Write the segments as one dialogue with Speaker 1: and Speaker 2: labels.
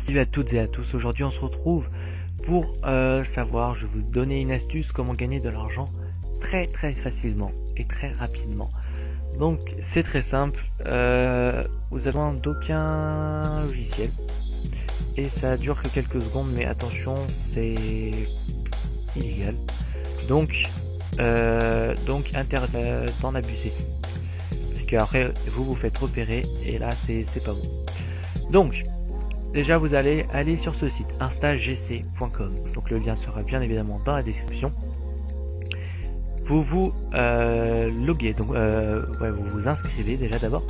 Speaker 1: Salut à toutes et à tous, aujourd'hui on se retrouve pour savoir, je vais vous donner une astuce comment gagner de l'argent très facilement et très rapidement. Donc c'est très simple, vous avez besoin d'aucun logiciel et ça dure que quelques secondes, mais attention, c'est illégal. Donc interdit d'en abuser, parce qu'après vous faites repérer et là c'est pas bon. Donc déjà, vous allez aller sur ce site instagc.com. Donc le lien sera bien évidemment dans la description. Vous vous loguez, donc vous vous inscrivez déjà d'abord.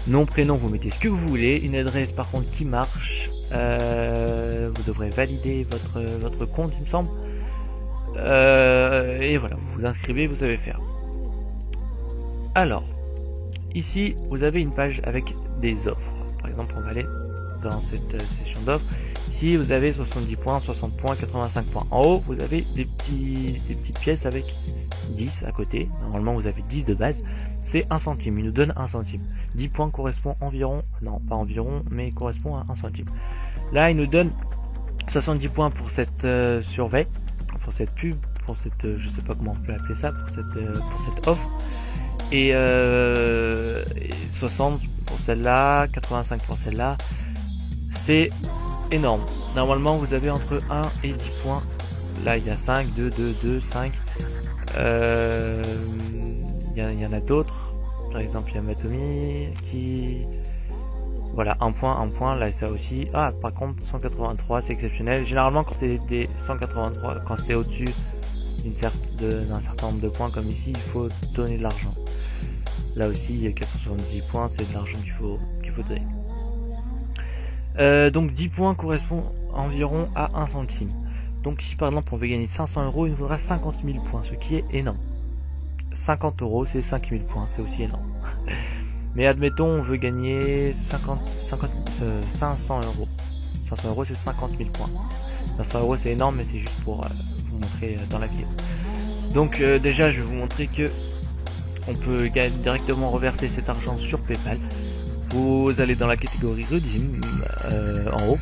Speaker 1: Nom, prénom, vous mettez ce que vous voulez. Une adresse par contre qui marche. Vous devrez valider votre compte, il me semble. Et voilà, vous vous inscrivez, vous savez faire. Alors, ici, vous avez une page avec des offres. Par exemple, on va aller dans cette session d'offres. Ici vous avez 70 points, 60 points, 85 points. En haut vous avez des petites pièces avec 10 à côté. Normalement vous avez 10 de base. C'est 1 centime, il nous donne 1 centime. 10 points correspond environ, non pas environ, mais correspond à 1 centime. Là il nous donne 70 points pour cette survey, pour cette pub, pour cette, je sais pas comment on peut appeler ça, pour cette offre. Et 60 pour celle-là, 85 pour celle-là. C'est énorme. Normalement vous avez entre 1 et 10 points. Là il y a 5, 2, 2, 2, 5. Il y en a d'autres. Par exemple il y a Matomi qui... Voilà, 1 point, là ça aussi. Ah par contre 183 c'est exceptionnel. Généralement quand c'est des 183, quand c'est au-dessus d'un certain nombre de points comme ici, il faut donner de l'argent. Là aussi il y a 470 points, c'est de l'argent qu'il faut donner. Donc 10 points correspond environ à 1 centime. Donc si par exemple on veut gagner 500 €, il nous faudra 50 000 points, ce qui est énorme. 50 € c'est 5 000 points, c'est aussi énorme. Mais admettons on veut gagner 500 €. 500 € c'est 50 000 points. 500 € c'est énorme, mais c'est juste pour vous montrer dans la vidéo. Donc déjà je vais vous montrer que on peut directement reverser cet argent sur PayPal. Vous allez dans la catégorie Redeem en haut,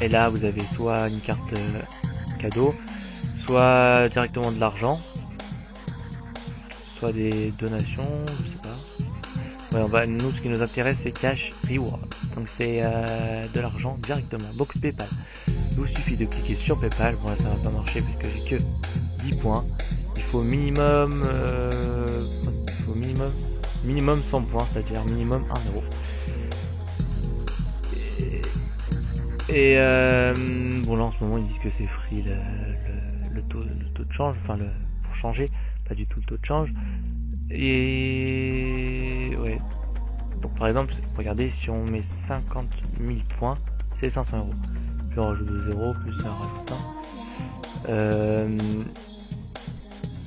Speaker 1: et là vous avez soit une carte cadeau, soit directement de l'argent, soit des donations, je sais pas. Ouais, nous ce qui nous intéresse c'est Cash Reward, donc c'est de l'argent directement, donc PayPal. Il vous suffit de cliquer sur PayPal. Bon là ça va pas marcher puisque j'ai que 10 points. Il faut minimum 100 points, c'est-à-dire minimum 1 €. Et bon là en ce moment ils disent que c'est free le taux de change, enfin pour changer, pas du tout le taux de change. Et ouais. Donc par exemple, regardez, si on met 50 000 points, c'est 500 €. Plus on rajoute 2 €, plus ça rajoute 1.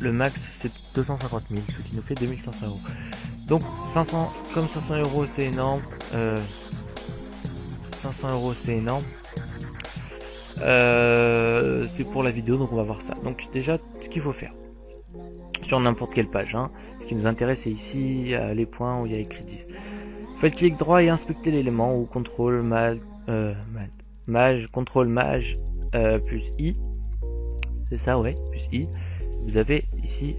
Speaker 1: Le max c'est 250 000, ce qui nous fait 2500 €. Donc 500, comme 500 € c'est énorme, 500 € c'est énorme. C'est pour la vidéo, donc on va voir ça. Donc déjà ce qu'il faut faire sur n'importe quelle page, hein, ce qui nous intéresse c'est ici les points où il y a écrit 10. Faites clic droit et inspectez l'élément, ou contrôle mage plus I, c'est ça, ouais, plus I. Vous avez ici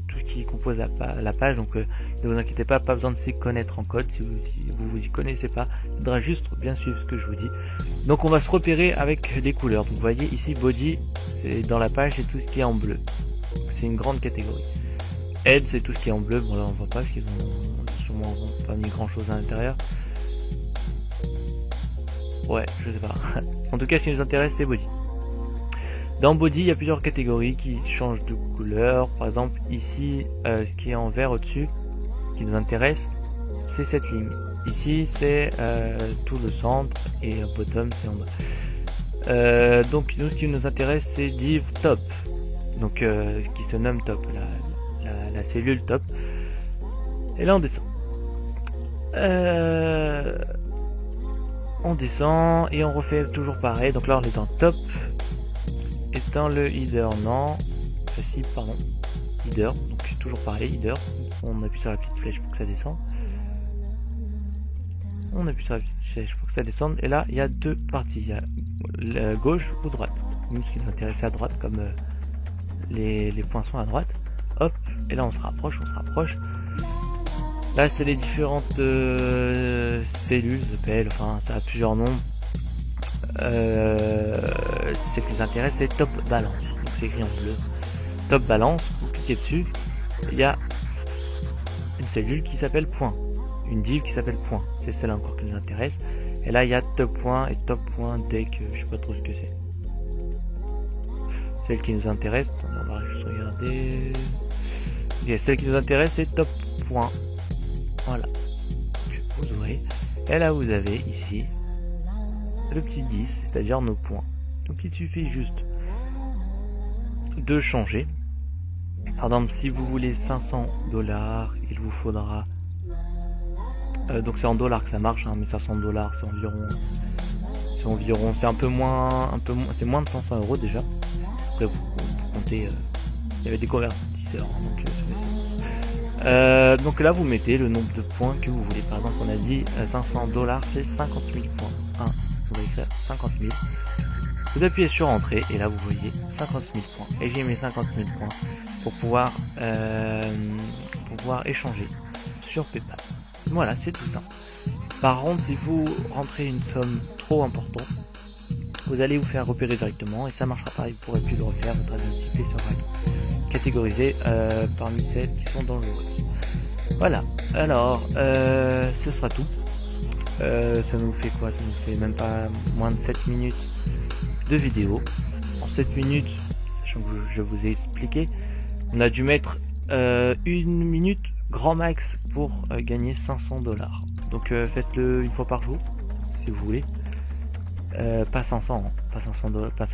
Speaker 1: tout ce qui compose la page, donc ne vous inquiétez pas besoin de s'y connaître en code. Si vous y connaissez pas, il faudra juste bien suivre ce que je vous dis. Donc on va se repérer avec des couleurs. Donc vous voyez ici body, c'est dans la page, c'est tout ce qui est en bleu, c'est une grande catégorie. Head, c'est tout ce qui est en bleu. Bon là on voit pas parce qu'ils ont sûrement pas mis grand chose à l'intérieur. Ouais, je sais pas. En tout cas ce qui nous intéresse c'est body. Dans body il y a plusieurs catégories qui changent de couleur. Par exemple ici ce qui est en vert au-dessus qui nous intéresse c'est cette ligne. Ici c'est tout le centre, et bottom c'est en bas. Donc nous ce qui nous intéresse c'est div top, donc ce qui se nomme top, la cellule top. Et là on descend. On descend et on refait toujours pareil. Donc là on est dans top. Et dans le header, non. Si, pardon. Header, donc toujours pareil, header. On appuie sur la petite flèche pour que ça descende. On appuie sur la petite flèche pour que ça descende. Et là, il y a deux parties. Il y a la gauche ou droite. Nous, ce qui nous intéresse, c'est à droite, comme les poinçons à droite. Hop, et là on se rapproche, Là, c'est les différentes cellules, appellent, enfin, ça a plusieurs noms. Ce qui nous intéresse, c'est Top Balance. Donc, c'est écrit en bleu. Top Balance, vous cliquez dessus. Il y a une cellule qui s'appelle point. Une div qui s'appelle point. C'est celle-là encore qui nous intéresse. Et là, il y a Top Point et Top Point Deck. Je sais pas trop ce que c'est. Celle qui nous intéresse. On va juste regarder. Okay, celle qui nous intéresse, c'est Top Point. Voilà. Vous ouvrez. Et là, vous avez ici le petit 10, c'est-à-dire nos points. Donc il suffit juste de changer. Par exemple, si vous voulez 500 $, il vous faudra donc c'est en dollars que ça marche, hein, mais 500 $, c'est un peu moins, c'est moins de 500 € déjà. Après vous comptez, il y avait des convertisseurs, donc là vous mettez le nombre de points que vous voulez. Par exemple, on a dit 500 $, c'est 50 000 points. On va écrire 50 000. Vous appuyez sur entrée et là vous voyez 50 000 points. Et j'ai mis 50 000 points pour pouvoir échanger sur PayPal. Voilà, c'est tout ça. Par contre, si vous rentrez une somme trop importante, vous allez vous faire repérer directement et ça marchera pas. Vous pourrez plus le refaire. Votre adversité sera catégorisée parmi celles qui sont dans le lot. Voilà. Alors, ce sera tout. Ça nous fait quoi? Ça nous fait même pas moins de 7 minutes de vidéo. En 7 minutes, sachant que je vous ai expliqué, on a dû mettre 1 minute grand max pour gagner 500 $. Donc faites-le une fois par jour si vous voulez. Pas 500, hein, pas 500 $, pas 500